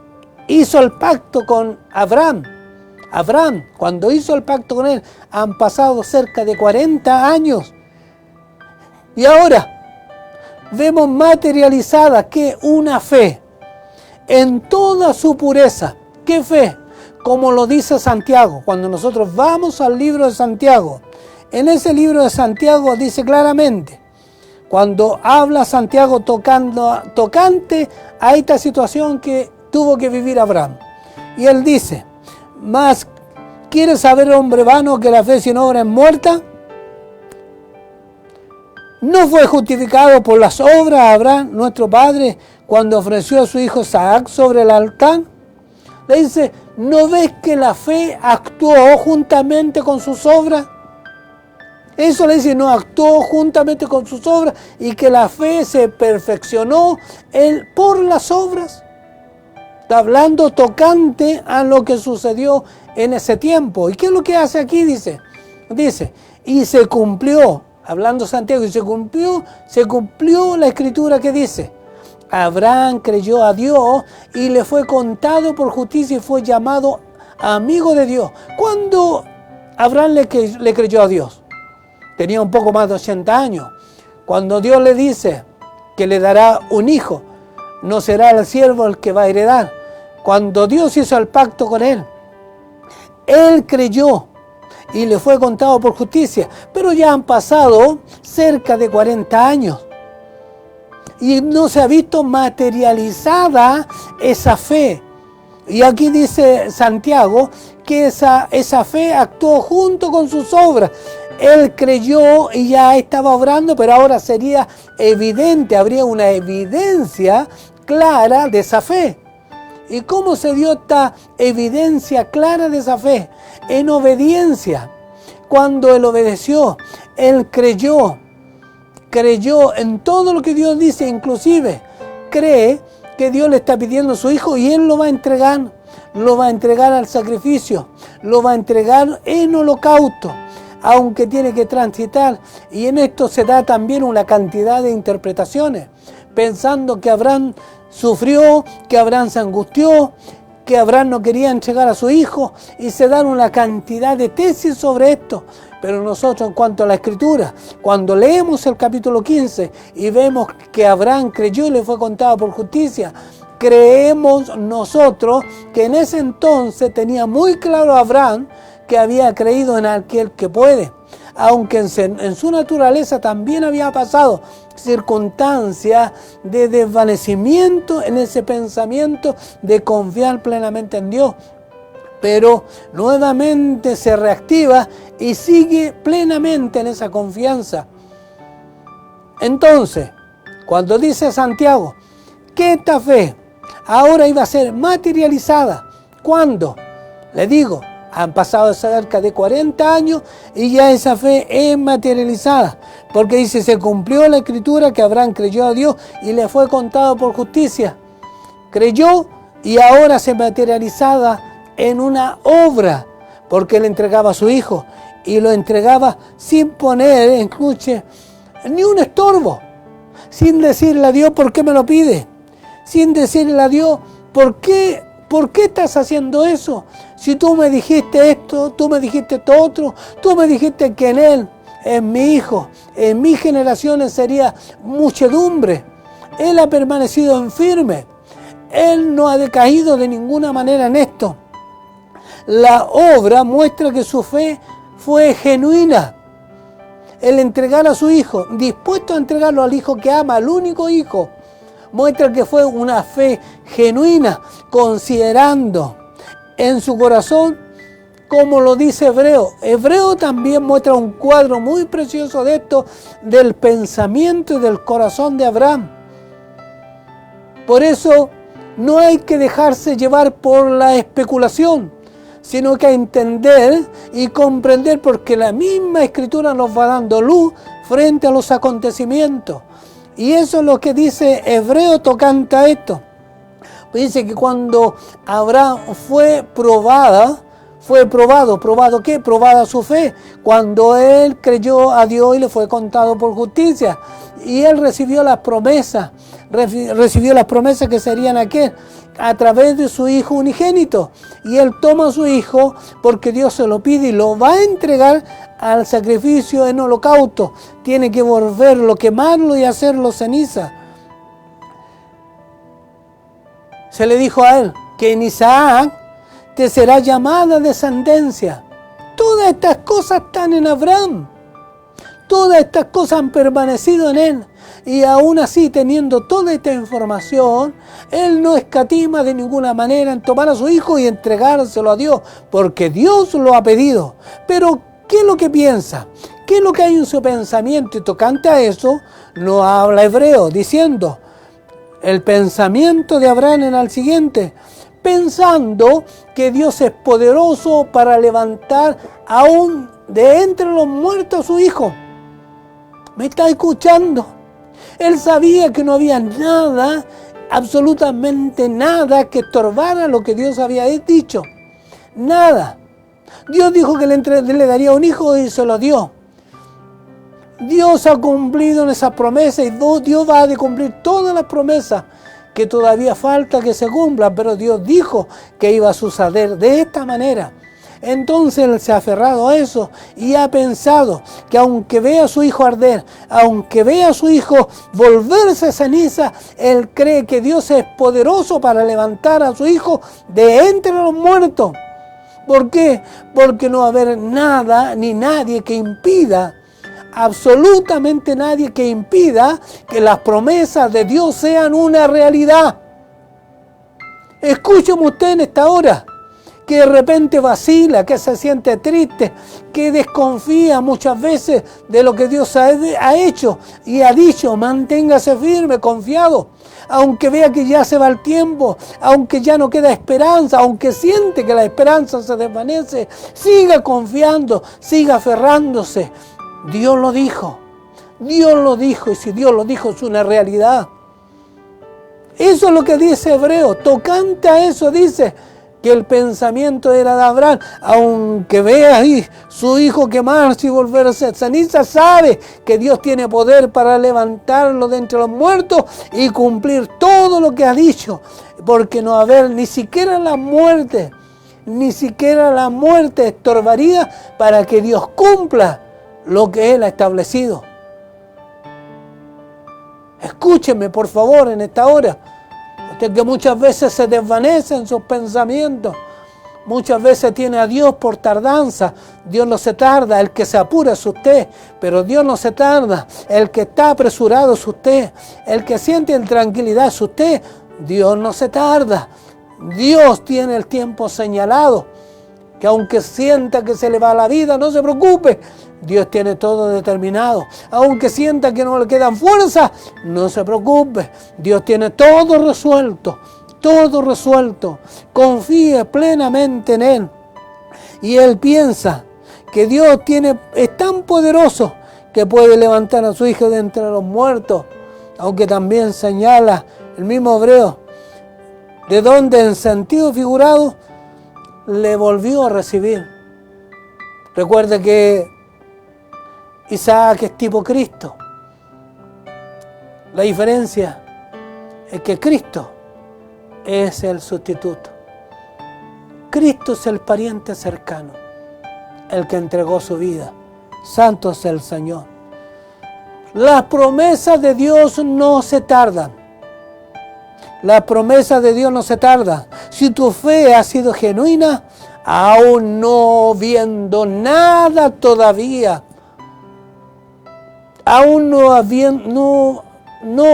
hizo el pacto con Abraham. Cuando hizo el pacto con él, han pasado cerca de 40 años. Y ahora vemos materializada que una fe en toda su pureza. ¿Qué fe? Como lo dice Santiago. Cuando nosotros vamos al libro de Santiago, en ese libro de Santiago dice claramente, cuando habla Santiago tocante a esta situación que tuvo que vivir Abraham. Y él dice, ¿más quieres saber, hombre vano, que la fe sin obra es muerta? ¿No fue justificado por las obras Abraham, nuestro padre, cuando ofreció a su hijo Isaac sobre el altar? Le dice, ¿no ves que la fe actuó juntamente con sus obras? Eso le dice, no, actuó juntamente con sus obras y que la fe se perfeccionó por las obras. Está hablando tocante a lo que sucedió en ese tiempo. ¿Y qué es lo que hace aquí? Dice, y se cumplió, hablando Santiago, y se cumplió la escritura que dice, Abraham creyó a Dios y le fue contado por justicia y fue llamado amigo de Dios. ¿Cuándo Abraham le creyó a Dios? Tenía un poco más de 80 años. Cuando Dios le dice que le dará un hijo, no será el siervo el que va a heredar. Cuando Dios hizo el pacto con él creyó y le fue contado por justicia. Pero ya han pasado cerca de 40 años y no se ha visto materializada esa fe. Y aquí dice Santiago que esa fe actuó junto con sus obras. Él creyó y ya estaba obrando, pero ahora sería evidente, habría una evidencia clara de esa fe. ¿Y cómo se dio esta evidencia clara de esa fe? En obediencia. Cuando él obedeció, él creyó en todo lo que Dios dice, inclusive cree que Dios le está pidiendo a su hijo y él lo va a entregar al sacrificio, lo va a entregar en holocausto, aunque tiene que transitar. Y en esto se da también una cantidad de interpretaciones, pensando que Abraham sufrió, que Abraham se angustió, que Abraham no quería entregar a su hijo, y se dan una cantidad de tesis sobre esto. Pero nosotros, en cuanto a la Escritura, cuando leemos el capítulo 15 y vemos que Abraham creyó y le fue contado por justicia, creemos nosotros que en ese entonces tenía muy claro Abraham que había creído en aquel que puede, aunque en su naturaleza también había pasado circunstancias de desvanecimiento en ese pensamiento de confiar plenamente en Dios. pero nuevamente se reactiva y sigue plenamente en esa confianza. Entonces, cuando dice Santiago que esta fe ahora iba a ser materializada, ¿cuándo? Le digo, han pasado cerca de 40 años y ya esa fe es materializada, porque dice, se cumplió la escritura que Abraham creyó a Dios y le fue contado por justicia. Creyó y ahora se materializaba en una obra, porque él entregaba a su hijo y lo entregaba sin poner, escuche, ni un estorbo, sin decirle a Dios por qué me lo pide, sin decirle a Dios por qué estás haciendo eso, si tú me dijiste esto, tú me dijiste esto otro, tú me dijiste que en él, en mi hijo, en mis generaciones sería muchedumbre. Él ha permanecido en firme, él no ha decaído de ninguna manera en esto. La obra muestra que su fe fue genuina. El entregar a su hijo, dispuesto a entregarlo al hijo que ama, al único hijo, muestra que fue una fe genuina, considerando en su corazón, como lo dice Hebreo. Hebreo también muestra un cuadro muy precioso de esto, del pensamiento y del corazón de Abraham. Por eso no hay que dejarse llevar por la especulación, sino que entender y comprender, porque la misma Escritura nos va dando luz frente a los acontecimientos. Y eso es lo que dice Hebreo tocante a esto. Dice que cuando Abraham fue probado, ¿qué? Probada su fe, cuando él creyó a Dios y le fue contado por justicia. Y él recibió las promesas que serían aquel, a través de su hijo unigénito. Y él toma a su hijo porque Dios se lo pide y lo va a entregar al sacrificio en holocausto. Tiene que volverlo, quemarlo y hacerlo ceniza. Se le dijo a él que en Isaac te será llamada descendencia. Todas estas cosas están en Abraham. Todas estas cosas han permanecido en él. Y aún así, teniendo toda esta información, él no escatima de ninguna manera en tomar a su hijo y entregárselo a Dios, porque Dios lo ha pedido. Pero, ¿qué es lo que piensa? ¿Qué es lo que hay en su pensamiento? Y tocante a eso, no habla Hebreo, diciendo, el pensamiento de Abraham era el siguiente: pensando que Dios es poderoso para levantar aún de entre los muertos a su hijo. ¿Me está escuchando? Él sabía que no había nada, absolutamente nada, que estorbara lo que Dios había dicho. Nada. Dios dijo que le daría un hijo y se lo dio. Dios ha cumplido en esas promesas y Dios va a cumplir todas las promesas que todavía falta que se cumplan, pero Dios dijo que iba a suceder de esta manera. Entonces él se ha aferrado a eso y ha pensado que aunque vea a su hijo arder, aunque vea a su hijo volverse ceniza, él cree que Dios es poderoso para levantar a su hijo de entre los muertos. ¿Por qué? Porque no va a haber nada ni nadie que impida, absolutamente nadie que impida que las promesas de Dios sean una realidad. Escúcheme usted en esta hora, que de repente vacila, que se siente triste, que desconfía muchas veces de lo que Dios ha hecho y ha dicho. Manténgase firme, confiado, aunque vea que ya se va el tiempo, aunque ya no queda esperanza, aunque siente que la esperanza se desvanece, siga confiando, siga aferrándose. Dios lo dijo, y si Dios lo dijo es una realidad. Eso es lo que dice Hebreo. Tocante a eso dice que el pensamiento era de Abraham, aunque vea ahí su hijo quemarse y volverse ceniza, sabe que Dios tiene poder para levantarlo de entre los muertos y cumplir todo lo que ha dicho, porque no va a haber ni siquiera la muerte estorbaría para que Dios cumpla lo que Él ha establecido. Escúcheme por favor en esta hora. Usted que muchas veces se desvanece en sus pensamientos, muchas veces tiene a Dios por tardanza. Dios no se tarda, el que se apura es usted, pero Dios no se tarda, el que está apresurado es usted, el que siente intranquilidad es usted. Dios no se tarda, Dios tiene el tiempo señalado. que aunque sienta que se le va la vida, no se preocupe. Dios tiene todo determinado. Aunque sienta que no le quedan fuerzas, no se preocupe. Dios tiene todo resuelto. Todo resuelto. Confíe plenamente en Él. Y Él piensa que Dios es tan poderoso que puede levantar a su Hijo de entre los muertos. Aunque también señala el mismo Hebreo, de donde en sentido figurado le volvió a recibir. Recuerde que Isaac es tipo Cristo. La diferencia es que Cristo es el sustituto. Cristo es el pariente cercano, el que entregó su vida. Santo es el Señor. Las promesas de Dios no se tardan. Las promesas de Dios no se tardan. Si tu fe ha sido genuina, aún no viendo nada todavía, aún no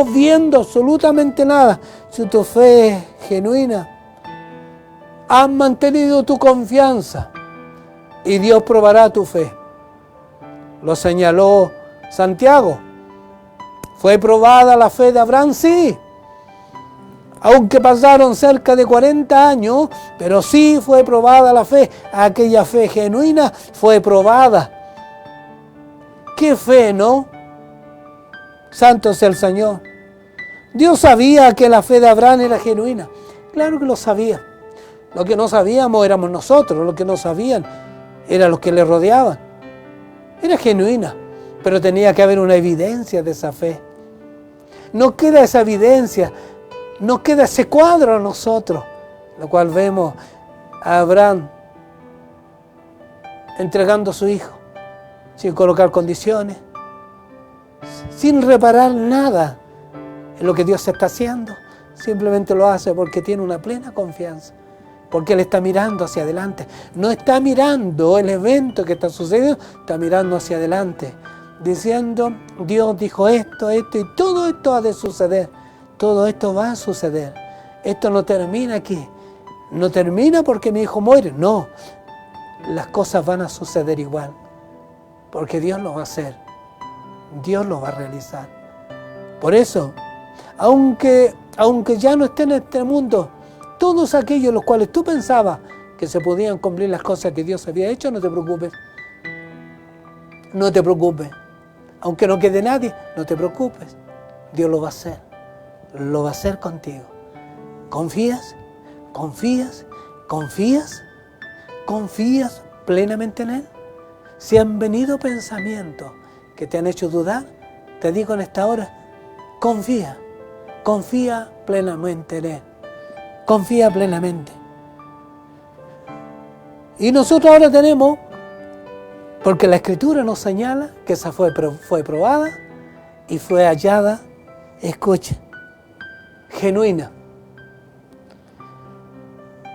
viendo absolutamente nada, si tu fe es genuina, has mantenido tu confianza y Dios probará tu fe. Lo señaló Santiago. ¿Fue probada la fe de Abraham? Sí. Aunque pasaron cerca de 40 años, pero sí fue probada la fe. Aquella fe genuina fue probada. ¿Qué fe, no? Santo es el Señor. Dios sabía que la fe de Abraham era genuina. Claro que lo sabía. Lo que no sabíamos éramos nosotros. Lo que no sabían eran los que le rodeaban. Era genuina, pero tenía que haber una evidencia de esa fe. No queda esa evidencia, no queda ese cuadro a nosotros, lo cual vemos a Abraham entregando a su hijo, sin colocar condiciones, sin reparar nada en lo que Dios está haciendo. Simplemente lo hace porque tiene una plena confianza, porque Él está mirando hacia adelante. No está mirando el evento que está sucediendo, está mirando hacia adelante, diciendo, Dios dijo esto, y todo esto ha de suceder. Todo esto va a suceder. Esto no termina aquí. No termina porque mi hijo muere. No. Las cosas van a suceder igual. Porque Dios lo va a hacer. Dios lo va a realizar. Por eso, aunque ya no esté en este mundo, todos aquellos los cuales tú pensabas que se podían cumplir las cosas que Dios había hecho, no te preocupes. No te preocupes. Aunque no quede nadie, no te preocupes. Dios lo va a hacer. Lo va a hacer contigo. ¿Confías? ¿Confías? ¿Confías? ¿Confías plenamente en Él? Si han venido pensamientos que te han hecho dudar, te digo en esta hora, confía. Confía plenamente en Él. Confía plenamente. Y nosotros ahora tenemos, porque la Escritura nos señala que esa fue probada y fue hallada, escucha, genuina.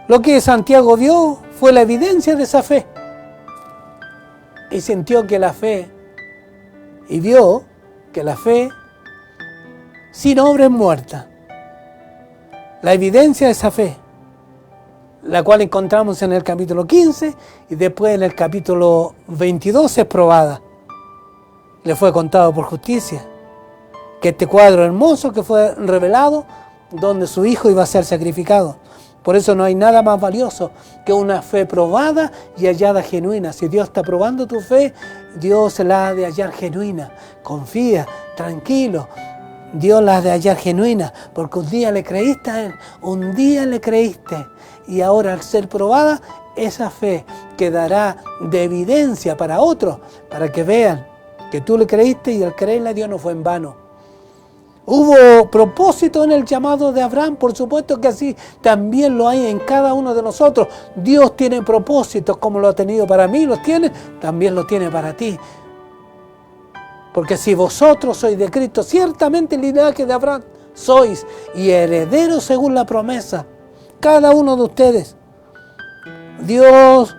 Lo que Santiago vio fue la evidencia de esa fe. Y sintió que la fe, y vio que la fe sin obra es muerta. La evidencia de esa fe, la cual encontramos en el capítulo 15 y después en el capítulo 22 es probada. Le fue contado por justicia que este cuadro hermoso que fue revelado, donde su hijo iba a ser sacrificado. Por eso no hay nada más valioso que una fe probada y hallada genuina. Si Dios está probando tu fe, Dios la ha de hallar genuina. Confía, tranquilo. Dios la ha de hallar genuina, porque un día le creíste a Él, un día le creíste. Y ahora al ser probada, esa fe quedará de evidencia para otros, para que vean que tú le creíste y el creerle a Dios no fue en vano. Hubo propósito en el llamado de Abraham, por supuesto que así también lo hay en cada uno de nosotros. Dios tiene propósitos, como lo ha tenido para mí, los tiene, también lo tiene para ti. Porque si vosotros sois de Cristo, ciertamente el linaje de Abraham sois y herederos según la promesa. Cada uno de ustedes. Dios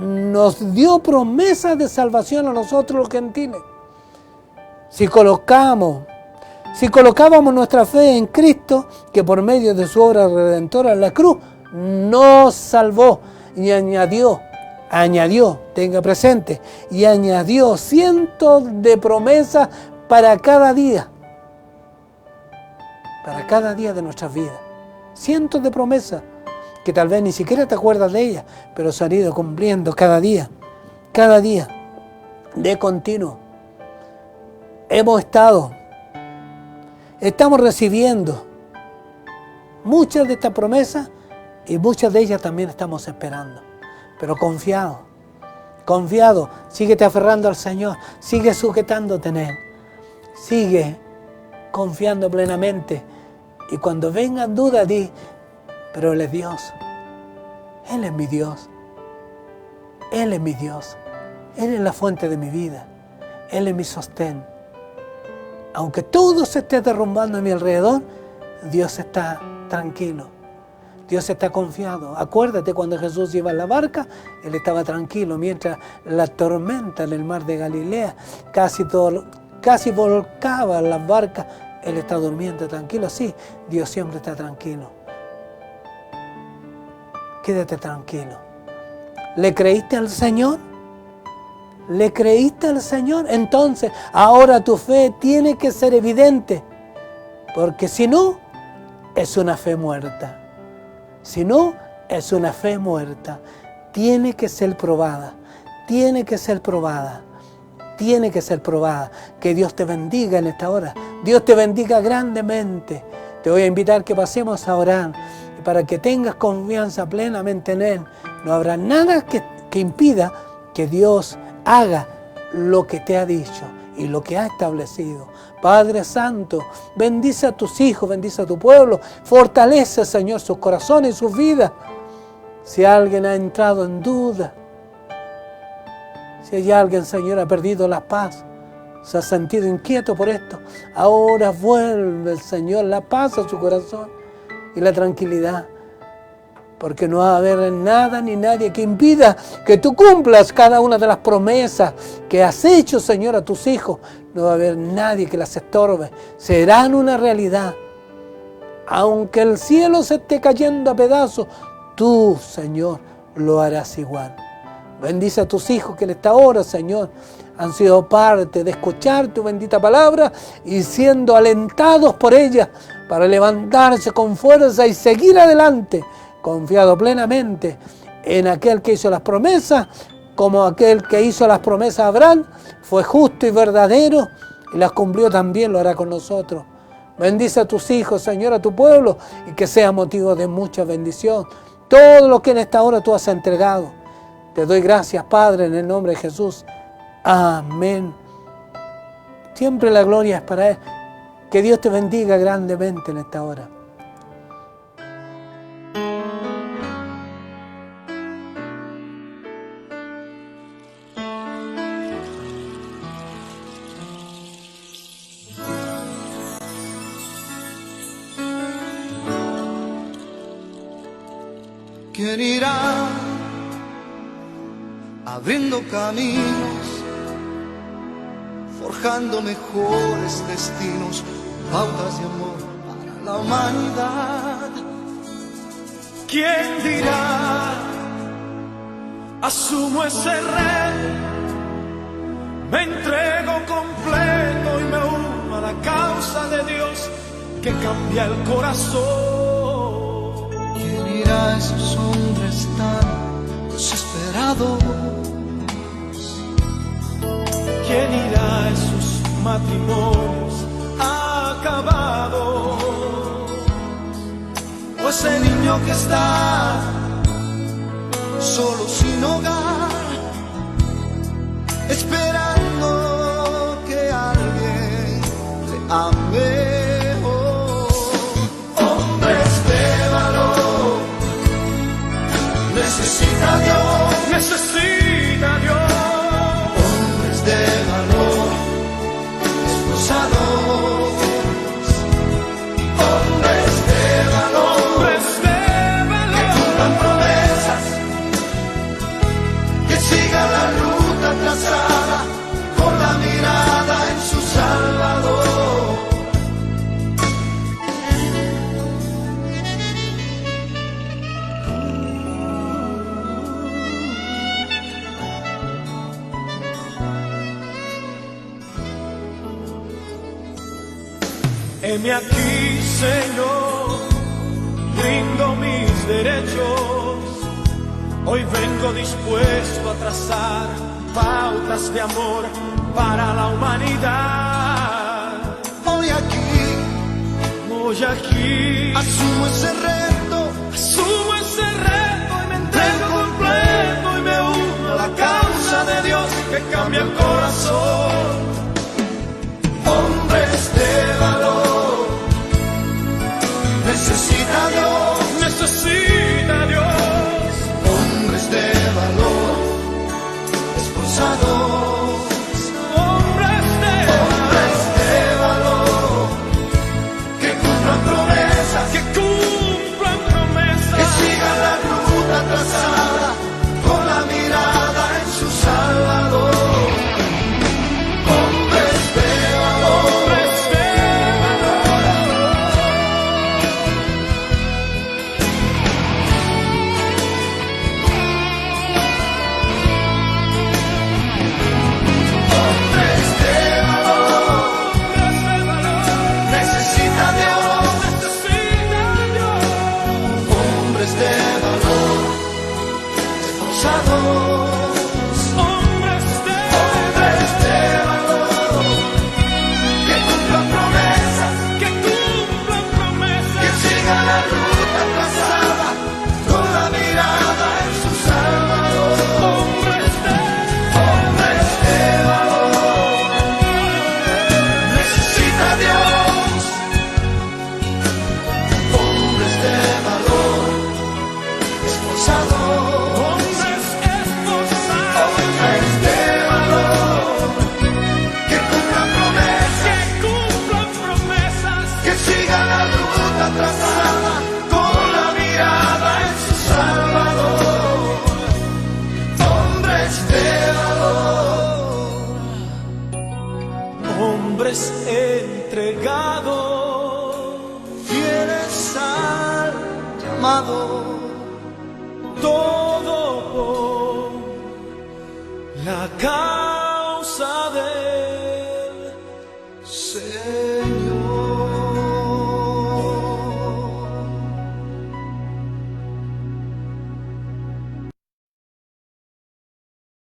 nos dio promesas de salvación a nosotros los gentiles. Si colocábamos nuestra fe en Cristo, que por medio de su obra redentora en la cruz, nos salvó y añadió añadió, tenga presente, y añadió cientos de promesas para cada día de nuestras vidas. Cientos de promesas que tal vez ni siquiera te acuerdas de ellas, pero se han ido cumpliendo cada día, de continuo. Estamos recibiendo muchas de estas promesas y muchas de ellas también estamos esperando. Pero confiado, síguete aferrando al Señor, sigue sujetándote en Él, sigue confiando plenamente. Y cuando vengan dudas, di, pero Él es Dios, Él es mi Dios, Él es mi Dios, Él es la fuente de mi vida, Él es mi sostén. Aunque todo se esté derrumbando a mi alrededor, Dios está tranquilo, Dios está confiado. Acuérdate, cuando Jesús iba en la barca, Él estaba tranquilo, mientras la tormenta en el mar de Galilea casi volcaba las barcas, Él está durmiendo tranquilo. Sí, Dios siempre está tranquilo. Quédate tranquilo. ¿Le creíste al Señor? ¿Le creíste al Señor? Entonces, ahora tu fe tiene que ser evidente, porque si no, es una fe muerta. Si no, es una fe muerta. Tiene que ser probada. Tiene que ser probada. Tiene que ser probada. Que Dios te bendiga en esta hora. Dios te bendiga grandemente. Te voy a invitar que pasemos a orar para que tengas confianza plenamente en Él. No habrá nada que impida que Dios haga lo que te ha dicho y lo que ha establecido. Padre Santo, bendice a tus hijos, bendice a tu pueblo, fortalece, Señor, sus corazones y sus vidas. Si alguien ha entrado en duda, si hay alguien, Señor, ha perdido la paz, se ha sentido inquieto por esto, ahora vuelve, Señor, la paz a su corazón y la tranquilidad. Porque no va a haber nada ni nadie que impida que tú cumplas cada una de las promesas que has hecho, Señor, a tus hijos. No va a haber nadie que las estorbe. Serán una realidad. Aunque el cielo se esté cayendo a pedazos, tú, Señor, lo harás igual. Bendice a tus hijos que en esta hora, Señor, han sido parte de escuchar tu bendita palabra y siendo alentados por ella para levantarse con fuerza y seguir adelante, confiado plenamente en aquel que hizo las promesas, como aquel que hizo las promesas a Abraham, fue justo y verdadero y las cumplió también, lo hará con nosotros. Bendice a tus hijos, Señor, a tu pueblo, y que sea motivo de mucha bendición todo lo que en esta hora tú has entregado. Te doy gracias, Padre, en el nombre de Jesús. Amén. Siempre la gloria es para Él. Que Dios te bendiga grandemente en esta hora. ¿Quién irá abriendo caminos, forjando mejores destinos, pautas de amor para la humanidad? ¿Quién dirá, asumo ese rey, me entrego completo y me uno a la causa de Dios que cambia el corazón? ¿Quién irá a esos hombres tan desesperados? ¿Quién irá a esos matrimonios acabados? O ese niño que está solo sin hogar, esperando que alguien le ame. Necesita a Dios, necesita a Dios. Hombres de valor, esforzados. Hombres de valor, que cumplan promesas, que sigan la ruta trazada con la mirada en su Salvador. Heme aquí, Señor, rindo mis derechos. Hoy vengo dispuesto a trazar pautas de amor para la humanidad. Hoy aquí asumo ese reto y me entrego completo y me uno a la causa de Dios que cambia el corazón. Hombres de valor, necesita Dios, Necesita Dios. hombres de valor, esforzados, Hombres de valor, que cumplan promesas, que cumplan promesas, que sigan la ruta trazada, con la mirada en su Salvador. Hombres de valor, hombres de hombres de valor, necesita Dios, hombres de valor, esforzados, hombres de valor, que cumplan promesas, que sigan la ruta trazada, con la mirada en su Salvador. Hombres de valor, necesita Dios, hombres de valor, esforzados, hombres de valor, que cumplan promesas, que sigan la ruta trazada, con la mirada en su Salvador. Hombres de valor, hombres entregados, fieles al llamado, todo por la causa del ser